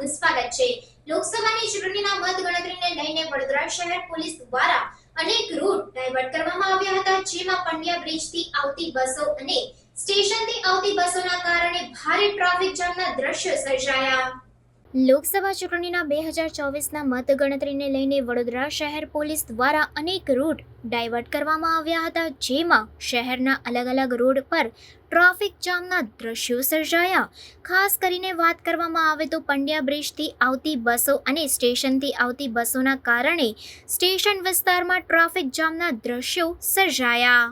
આપનું સ્વાગત છે। લોકસભાની ચૂંટણીના મતગણતરીને લઈને વડોદરા શહેર પોલીસ દ્વારા અનેક રૂટ ડાયવર્ટ કરવામાં આવ્યા હતા, જેમાં પંડ્યા બ્રિજથી આવતી બસો અને સ્ટેશનથી આવતી બસોના કારણે ભારે ટ્રાફિક જામના દ્રશ્યો સર્જાયા। લોકસભા ચૂંટણીના 2024ના મતગણતરીને લઈને વડોદરા શહેર પોલીસ દ્વારા અનેક રૂટ ડાયવર્ટ કરવામાં આવ્યા હતા, જેમાં શહેરના અલગ-અલગ રોડ પર ટ્રાફિક જામના દ્રશ્યો સર્જાયા। ખાસ કરીને વાત કરવામાં આવે તો પંડ્યા બ્રિજથી આવતી બસો અને સ્ટેશનથી આવતી બસોના કારણે સ્ટેશન વિસ્તારમાં ટ્રાફિક જામના દ્રશ્યો સર્જાયા।